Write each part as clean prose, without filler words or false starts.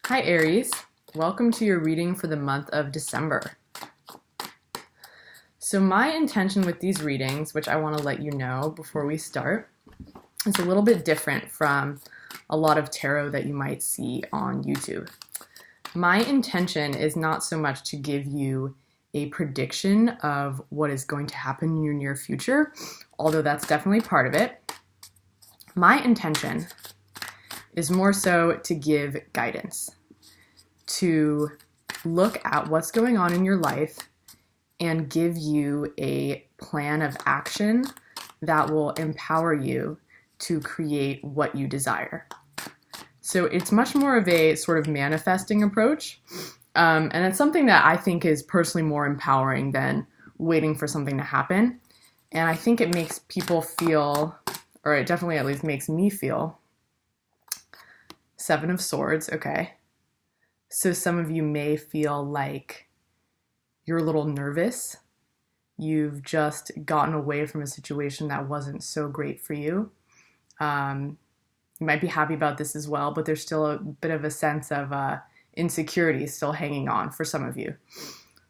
Hi Aries, welcome to your reading for the month of December. So my intention with these readings, which I want to let you know before we start, is a little bit different from a lot of tarot that you might see on YouTube. My intention is not so much to give you a prediction of what is going to happen in your near future, although that's definitely part of it. My intention is more so to give guidance, to look at what's going on in your life and give you a plan of action that will empower you to create what you desire. So it's much more of a sort of manifesting approach, and it's something that I think is personally more empowering than waiting for something to happen. And I think it makes people feel, or it definitely at least makes me feel, Seven of Swords, okay. So some of you may feel like you're a little nervous. You've just gotten away from a situation that wasn't so great for you. You might be happy about this as well, but there's still a bit of a sense of insecurity still hanging on for some of you.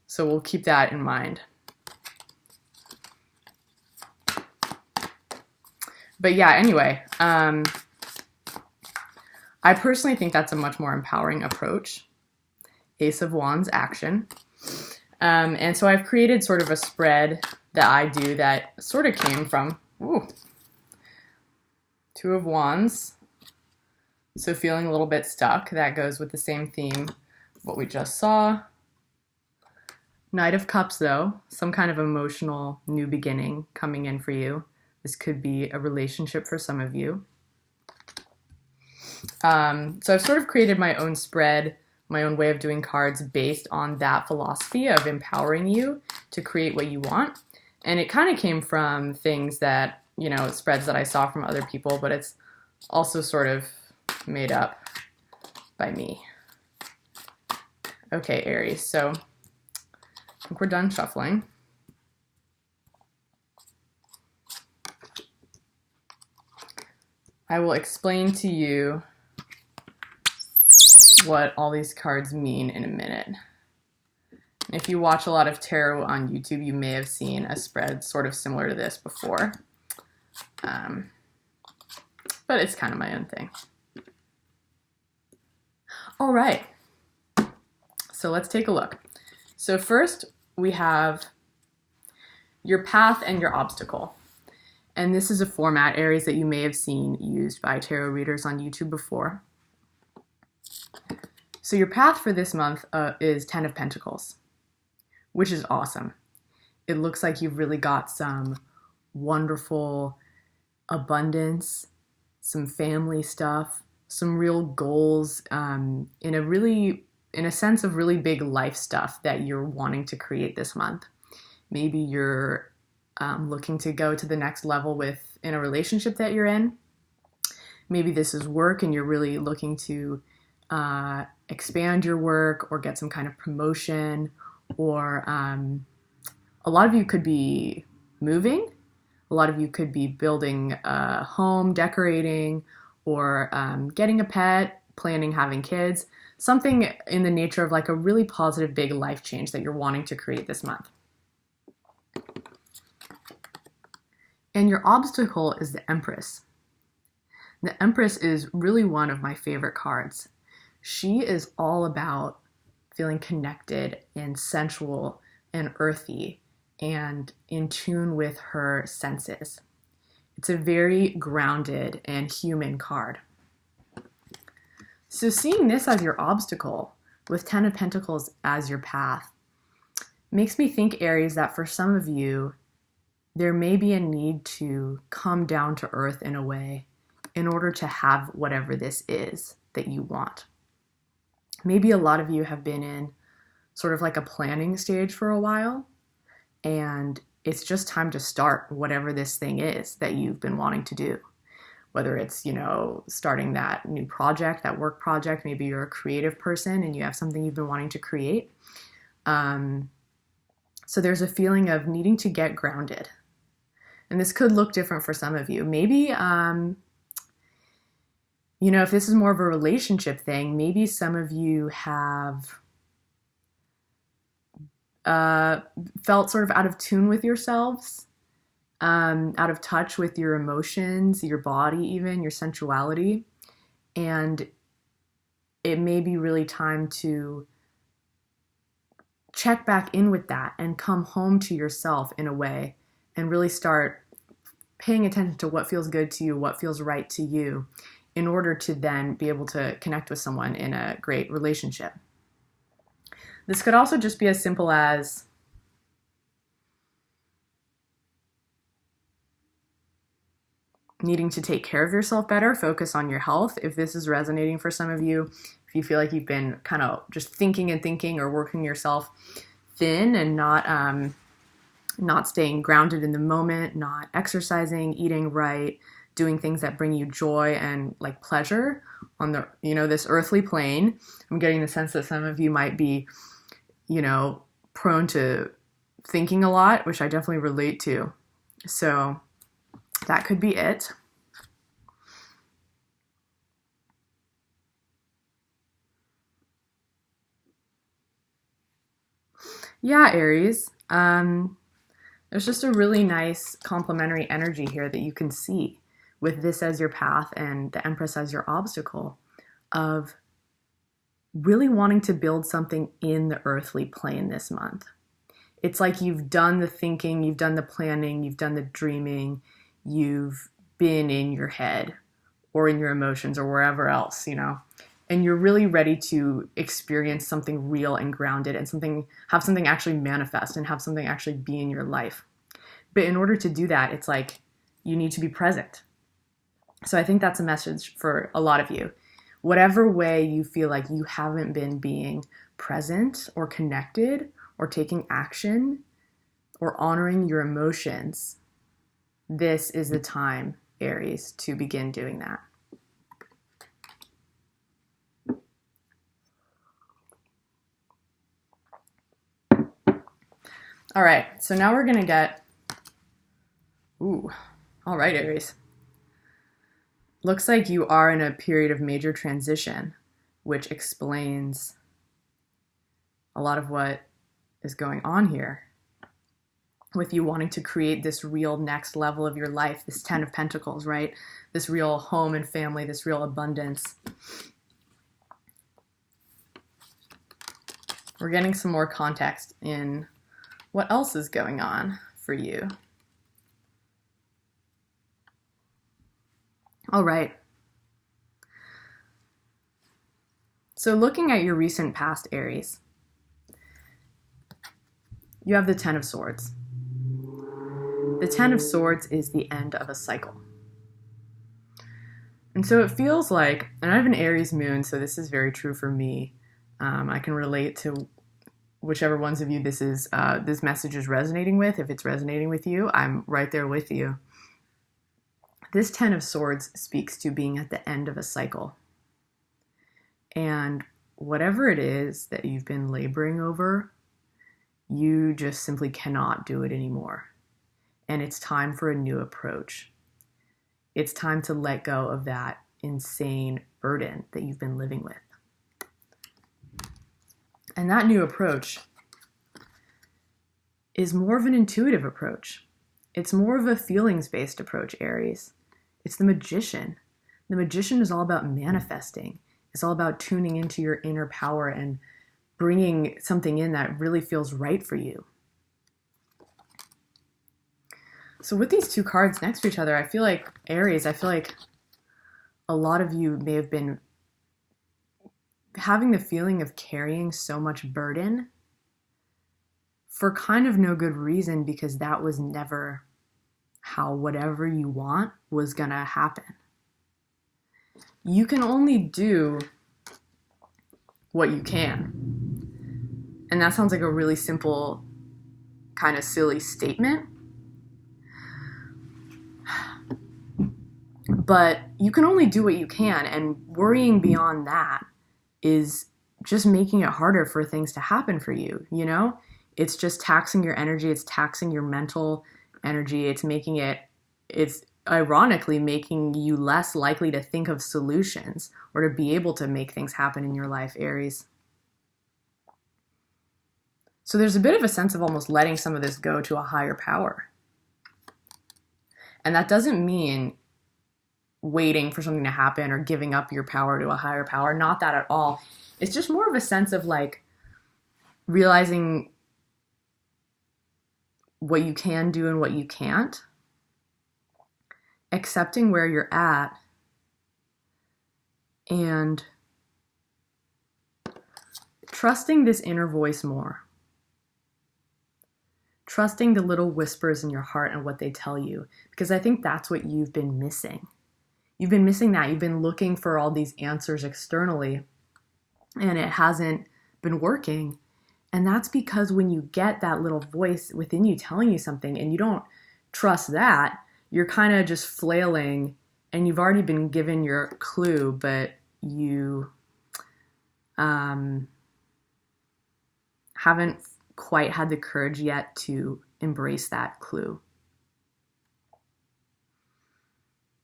So we'll keep that in mind. But yeah, anyway, I personally think that's a much more empowering approach. Ace of Wands, action. And so I've created sort of a spread that I do that sort of came from Two of Wands. So feeling a little bit stuck. That goes with the same theme of what we just saw. Knight of Cups, though. Some kind of emotional new beginning coming in for you. This could be a relationship for some of you. So I've sort of created my own spread, my own way of doing cards based on that philosophy of empowering you to create what you want. And it kind of came from things that, spreads that I saw from other people, but it's also sort of made up by me. Okay, Aries, so I think we're done shuffling. I will explain to you what all these cards mean in a minute. If you watch a lot of tarot on YouTube, you may have seen a spread sort of similar to this before. But it's kind of my own thing. All right. So let's take a look. So first we have your path and your obstacle. And this is a format, Aries, that you may have seen used by tarot readers on YouTube before. So your path for this month is Ten of Pentacles, which is awesome. It looks like you've really got some wonderful abundance, some family stuff, some real goals, in a sense of really big life stuff that you're wanting to create this month. Maybe you're looking to go to the next level in a relationship that you're in. Maybe this is work and you're really looking to expand your work or get some kind of promotion, or a lot of you could be moving. A lot of you could be building a home, decorating, or getting a pet, planning having kids, something in the nature of like a really positive big life change that you're wanting to create this month. And your obstacle is the Empress. The Empress is really one of my favorite cards. She is all about feeling connected and sensual and earthy and in tune with her senses. It's a very grounded and human card. So seeing this as your obstacle with Ten of Pentacles as your path makes me think, Aries, that for some of you, there may be a need to come down to earth in a way in order to have whatever this is that you want. Maybe a lot of you have been in sort of like a planning stage for a while, and it's just time to start whatever this thing is that you've been wanting to do. Whether it's, starting that new project, that work project, maybe you're a creative person and you have something you've been wanting to create. So there's a feeling of needing to get grounded. And this could look different for some of you. Maybe if this is more of a relationship thing, maybe some of you have felt sort of out of tune with yourselves, out of touch with your emotions, your body, even your sensuality. And it may be really time to check back in with that and come home to yourself in a way and really start paying attention to what feels good to you, what feels right to you, in order to then be able to connect with someone in a great relationship. This could also just be as simple as needing to take care of yourself better, focus on your health. If this is resonating for some of you, if you feel like you've been kind of just thinking or working yourself thin and not staying grounded in the moment, not exercising, eating right, doing things that bring you joy and like pleasure on the, this earthly plane. I'm getting the sense that some of you might be, prone to thinking a lot, which I definitely relate to. So that could be it. Yeah, Aries. There's just a really nice complementary energy here that you can see with this as your path and the Empress as your obstacle, of really wanting to build something in the earthly plane this month. It's like you've done the thinking, you've done the planning, you've done the dreaming, you've been in your head or in your emotions or wherever else, and you're really ready to experience something real and grounded and have something actually manifest and have something actually be in your life. But in order to do that, it's like you need to be present. So I think that's a message for a lot of you. Whatever way you feel like you haven't been being present or connected or taking action or honoring your emotions, this is the time, Aries, to begin doing that. All right, so now we're gonna get, all right, Aries. Looks like you are in a period of major transition, which explains a lot of what is going on here with you wanting to create this real next level of your life, this 10 of Pentacles, right? This real home and family, this real abundance. We're getting some more context in what else is going on for you. All right. So looking at your recent past, Aries, you have the 10 of Swords. The 10 of Swords is the end of a cycle. And so it feels like, and I have an Aries moon, so this is very true for me. I can relate to whichever ones of you this message is resonating with. If it's resonating with you, I'm right there with you. This 10 of Swords speaks to being at the end of a cycle. And whatever it is that you've been laboring over, you just simply cannot do it anymore. And it's time for a new approach. It's time to let go of that insane burden that you've been living with. And that new approach is more of an intuitive approach. It's more of a feelings-based approach, Aries. It's the Magician. The Magician is all about manifesting. It's all about tuning into your inner power and bringing something in that really feels right for you. So with these two cards next to each other, I feel like, Aries, a lot of you may have been having the feeling of carrying so much burden for kind of no good reason, because that was never how whatever you want was gonna happen. You can only do what you can. And that sounds like a really simple, kind of silly statement. But you can only do what you can, and worrying beyond that is just making it harder for things to happen for you, you know? It's just taxing your energy, it's taxing your mental energy, it's ironically making you less likely to think of solutions or to be able to make things happen in your life, Aries. So there's a bit of a sense of almost letting some of this go to a higher power. And that doesn't mean waiting for something to happen or giving up your power to a higher power. Not that at all. It's just more of a sense of like realizing what you can do and what you can't, accepting where you're at, and trusting this inner voice more. Trusting the little whispers in your heart and what they tell you, because I think that's what you've been missing. You've been missing that. You've been looking for all these answers externally, and it hasn't been working. And that's because when you get that little voice within you telling you something and you don't trust that, you're kind of just flailing and you've already been given your clue, but you haven't quite had the courage yet to embrace that clue.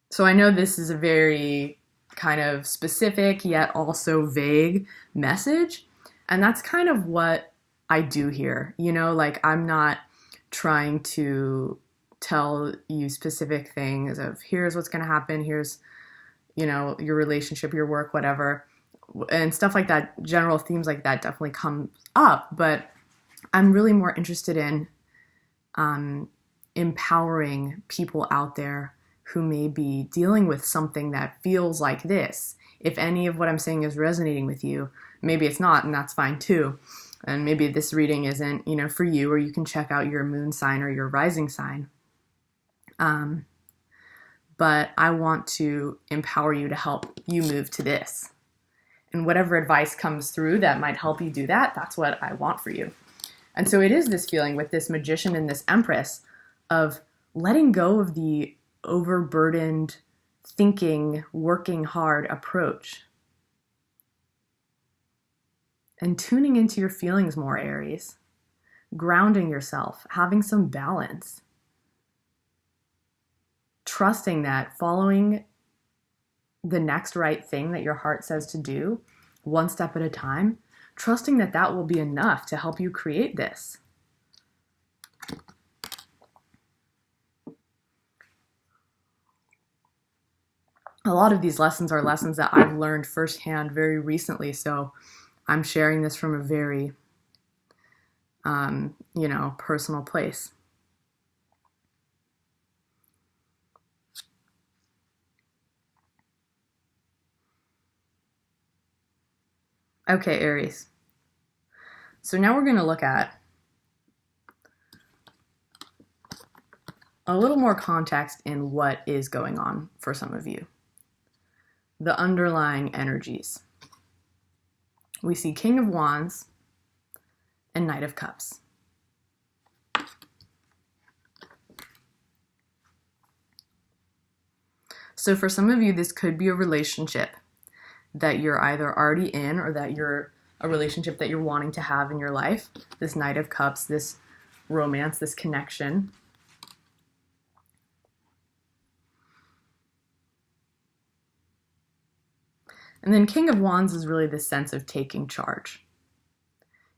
So I know this is a very kind of specific yet also vague message. And that's kind of what I do here. You know, like I'm not trying to tell you specific things of here's what's going to happen. Here's, you know, your relationship, your work, whatever, and stuff like that. General themes like that definitely come up, but I'm really more interested in empowering people out there who may be dealing with something that feels like this. If any of what I'm saying is resonating with you, maybe it's not, and that's fine too. And maybe this reading isn't, you know, for you, or you can check out your moon sign or your rising sign. But I want to empower you to help you move to this. And whatever advice comes through that might help you do that, that's what I want for you. And so it is this feeling with this Magician and this Empress of letting go of the overburdened, thinking, working hard approach. And tuning into your feelings more, Aries. Grounding yourself, having some balance. Trusting that following the next right thing that your heart says to do, one step at a time, trusting that that will be enough to help you create this. A lot of these lessons are lessons that I've learned firsthand very recently, so I'm sharing this from a very, personal place. Okay, Aries. So now we're going to look at a little more context in what is going on for some of you. The underlying energies. We see King of Wands and Knight of Cups. So for some of you, this could be a relationship that you're either already in or that you're a relationship that you're wanting to have in your life. This Knight of Cups, this romance, this connection. And then King of Wands is really this sense of taking charge.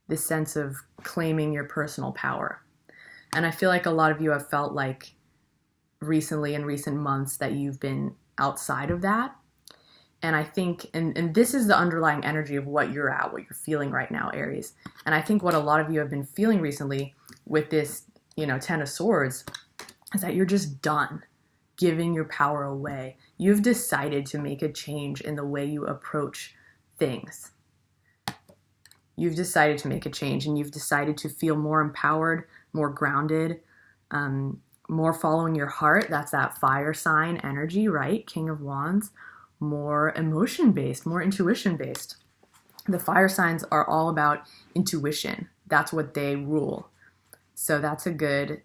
This sense of claiming your personal power. And I feel like a lot of you have felt like recently in recent months that you've been outside of that. And I think, and this is the underlying energy of what you're at, what you're feeling right now, Aries. And I think what a lot of you have been feeling recently with this, Ten of Swords, is that you're just done giving your power away. You've decided to make a change in the way you approach things. You've decided to make a change, and you've decided to feel more empowered, more grounded, more following your heart. That's that fire sign energy, right? King of Wands. More emotion-based, more intuition-based. The fire signs are all about intuition. That's what they rule. So that's a good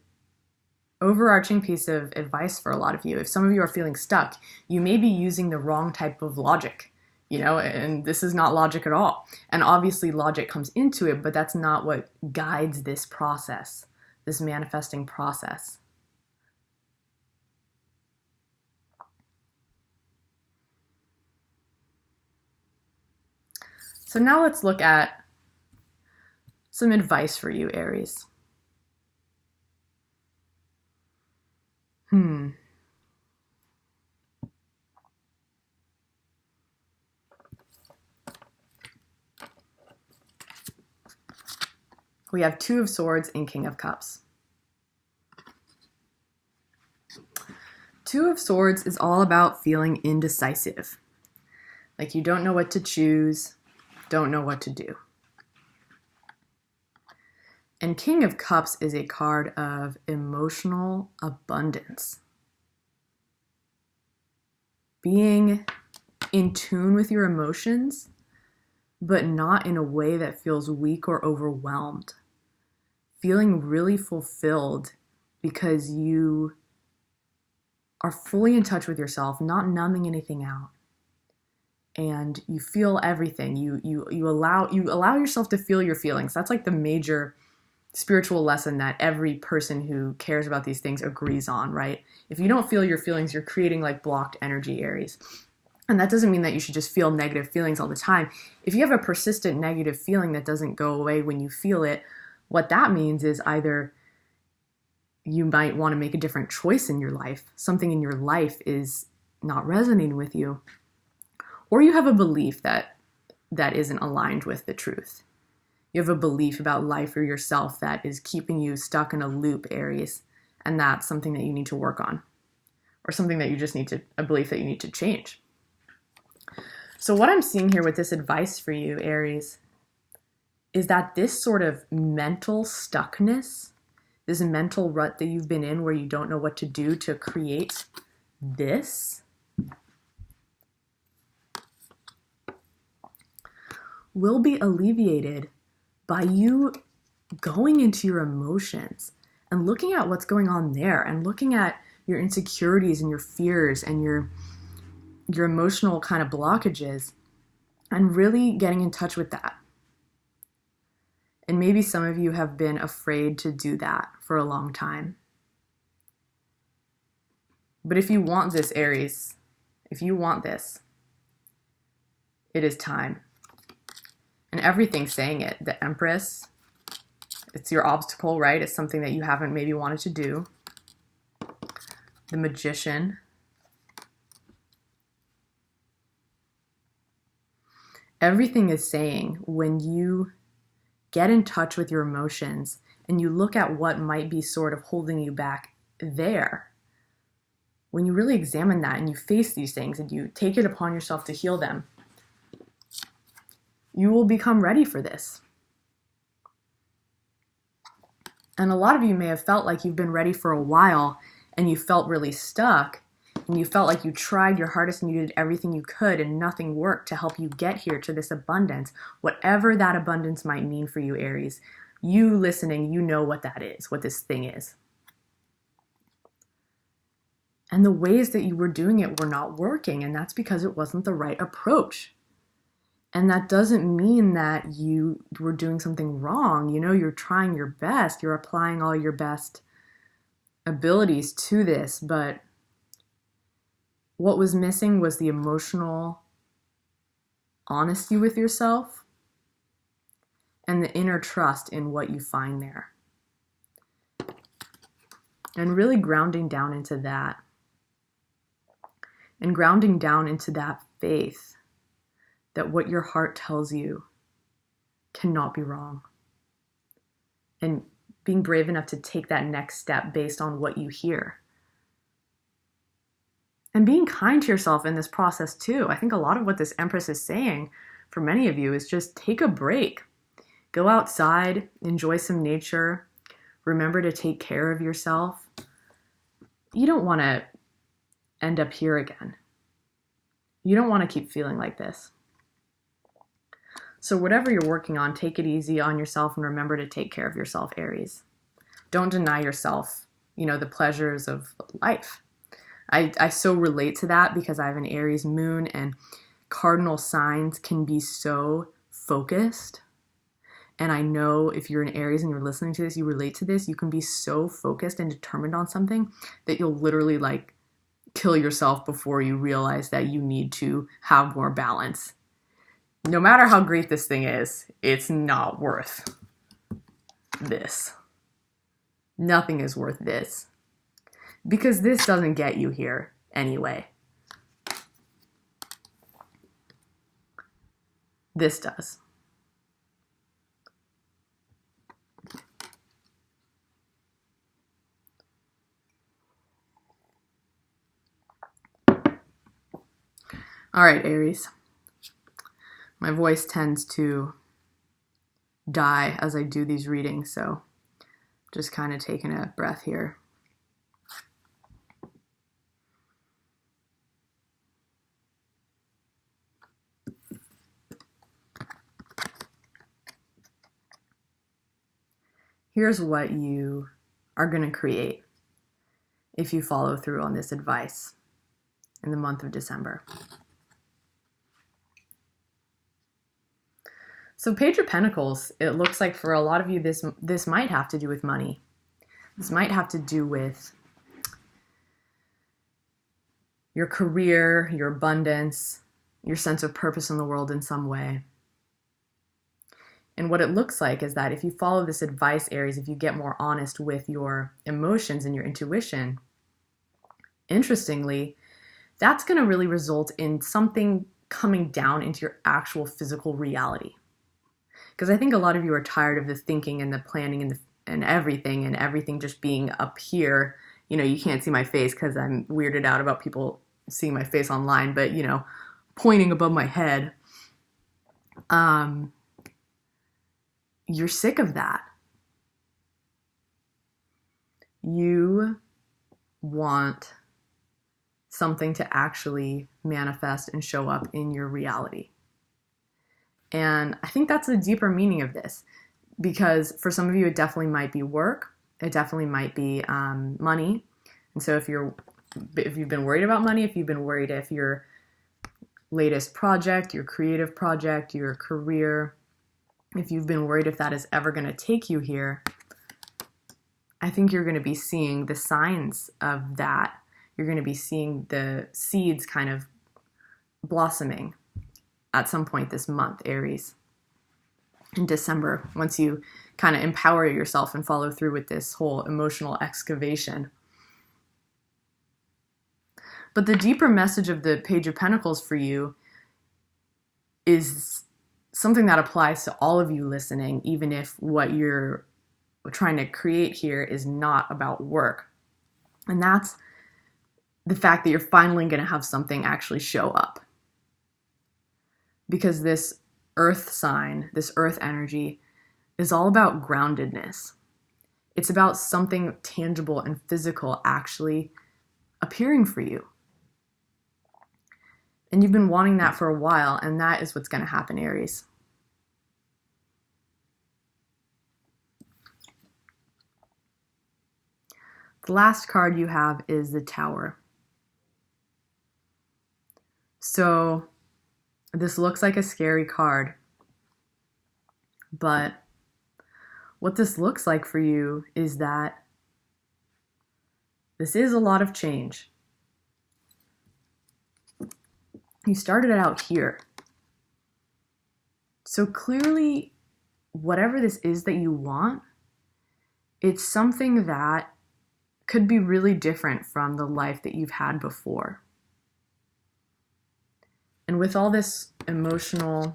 overarching piece of advice for a lot of you. If some of you are feeling stuck, you may be using the wrong type of logic, and this is not logic at all. And obviously logic comes into it, but that's not what guides this process, this manifesting process. So now let's look at some advice for you, Aries. We have Two of Swords and King of Cups. Two of Swords is all about feeling indecisive. Like you don't know what to choose, don't know what to do. And King of Cups is a card of emotional abundance. Being in tune with your emotions, but not in a way that feels weak or overwhelmed. Feeling really fulfilled because you are fully in touch with yourself, not numbing anything out. And you feel everything. You allow yourself to feel your feelings. That's like the major spiritual lesson that every person who cares about these things agrees on, right? If you don't feel your feelings, you're creating like blocked energy, Aries. And that doesn't mean that you should just feel negative feelings all the time. If you have a persistent negative feeling that doesn't go away when you feel it, what that means is either you might want to make a different choice in your life. Something in your life is not resonating with you. Or you have a belief that isn't aligned with the truth. You have a belief about life or yourself that is keeping you stuck in a loop, Aries. And that's something that you need to work on. Or something that you just need to, a belief that you need to change. So what I'm seeing here with this advice for you, Aries, is that this sort of mental stuckness, this mental rut that you've been in where you don't know what to do to create this, will be alleviated by you going into your emotions and looking at what's going on there and looking at your insecurities and your fears and your emotional kind of blockages and really getting in touch with that. And maybe some of you have been afraid to do that for a long time. But if you want this, Aries, if you want this, it is time. And everything's saying it. The Empress, it's your obstacle, right? It's something that you haven't maybe wanted to do. The Magician. Everything is saying when you get in touch with your emotions and you look at what might be sort of holding you back there, when you really examine that and you face these things and you take it upon yourself to heal them, you will become ready for this. And a lot of you may have felt like you've been ready for a while and you felt really stuck and you felt like you tried your hardest and you did everything you could and nothing worked to help you get here to this abundance. Whatever that abundance might mean for you, Aries, you listening, you know what that is, what this thing is. And the ways that you were doing it were not working, and that's because it wasn't the right approach. And that doesn't mean that you were doing something wrong. You know, you're trying your best. You're applying all your best abilities to this, but what was missing was the emotional honesty with yourself and the inner trust in what you find there. And really grounding down into that. And grounding down into that faith that what your heart tells you cannot be wrong. And being brave enough to take that next step based on what you hear. And being kind to yourself in this process too. I think a lot of what this Empress is saying for many of you is just take a break. Go outside, enjoy some nature. Remember to take care of yourself. You don't want to end up here again. You don't want to keep feeling like this. So whatever you're working on, take it easy on yourself and remember to take care of yourself, Aries. Don't deny yourself, the pleasures of life. I so relate to that because I have an Aries moon and cardinal signs can be so focused. And I know if you're an Aries and you're listening to this, you relate to this, you can be so focused and determined on something that you'll literally kill yourself before you realize that you need to have more balance. no matter how great this thing is, it's not worth this. Nothing is worth this. Because this doesn't get you here anyway. This does. All right, Aries. My voice tends to die as I do these readings, so just kind of taking a breath here. Here's what you are going to create if you follow through on this advice in the month of December. So Page of Pentacles, it looks like for a lot of you, this might have to do with money. This might have to do with your career, your abundance, your sense of purpose in the world in some way. And what it looks like is that if you follow this advice, Aries, if you get more honest with your emotions and your intuition, interestingly, that's going to really result in something coming down into your actual physical reality. Because I think a lot of you are tired of the thinking and the planning and everything just being up here. You know, you can't see my face because I'm weirded out about people seeing my face online, but, you know, pointing above my head. You're sick of that. You want something to actually manifest and show up in your reality. And I think that's the deeper meaning of this, because for some of you, it definitely might be work. It definitely might be money. And so if you've been worried about money, if you've been worried if your latest project, your creative project, your career, if you've been worried if that is ever going to take you here, I think you're going to be seeing the signs of that. You're going to be seeing the seeds kind of blossoming at some point this month, Aries. In December, once you kind of empower yourself and follow through with this whole emotional excavation. But the deeper message of the Page of Pentacles for you is something that applies to all of you listening, even if what you're trying to create here is not about work. And that's the fact that you're finally going to have something actually show up. Because this earth sign, this earth energy, is all about groundedness. It's about something tangible and physical actually appearing for you. And you've been wanting that for a while, and that is what's going to happen, Aries. The last card you have is the Tower. So this looks like a scary card, but what this looks like for you is that this is a lot of change. You started out here. So clearly, whatever this is that you want, it's something that could be really different from the life that you've had before. And with all this emotional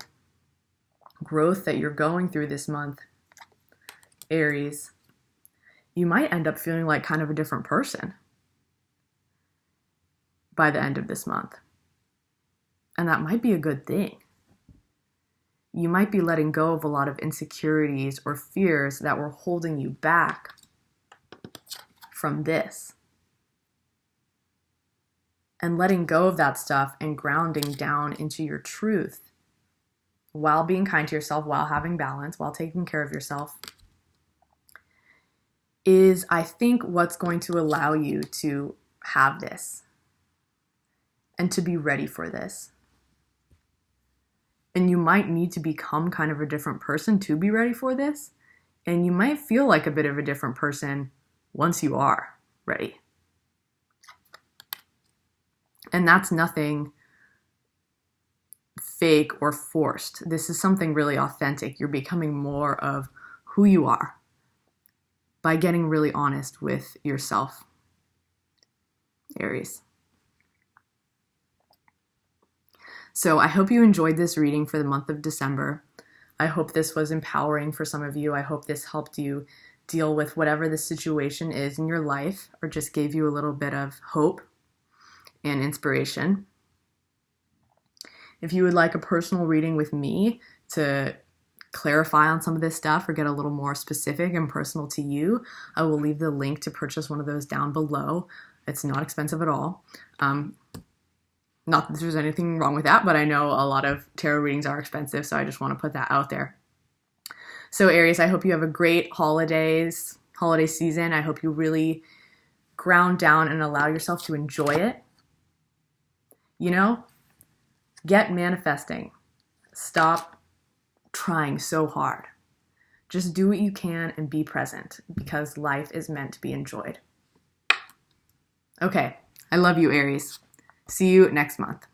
growth that you're going through this month, Aries, you might end up feeling like kind of a different person by the end of this month. And that might be a good thing. You might be letting go of a lot of insecurities or fears that were holding you back from this. And letting go of that stuff and grounding down into your truth while being kind to yourself, while having balance, while taking care of yourself is, I think, what's going to allow you to have this and to be ready for this. And you might need to become kind of a different person to be ready for this. And you might feel like a bit of a different person once you are ready. And that's nothing fake or forced. This is something really authentic. You're becoming more of who you are by getting really honest with yourself, Aries. So I hope you enjoyed this reading for the month of December. I hope this was empowering for some of you. I hope this helped you deal with whatever the situation is in your life, or just gave you a little bit of hope and inspiration. If you would like a personal reading with me to clarify on some of this stuff or get a little more specific and personal to you, I will leave the link to purchase one of those down below. It's not expensive at all. Not that there's anything wrong with that, but I know a lot of tarot readings are expensive, so I just want to put that out there. So Aries, I hope you have a great holiday season. I hope you really ground down and allow yourself to enjoy it. You know, get manifesting. Stop trying so hard. Just do what you can and be present, because life is meant to be enjoyed. Okay, I love you, Aries. See you next month.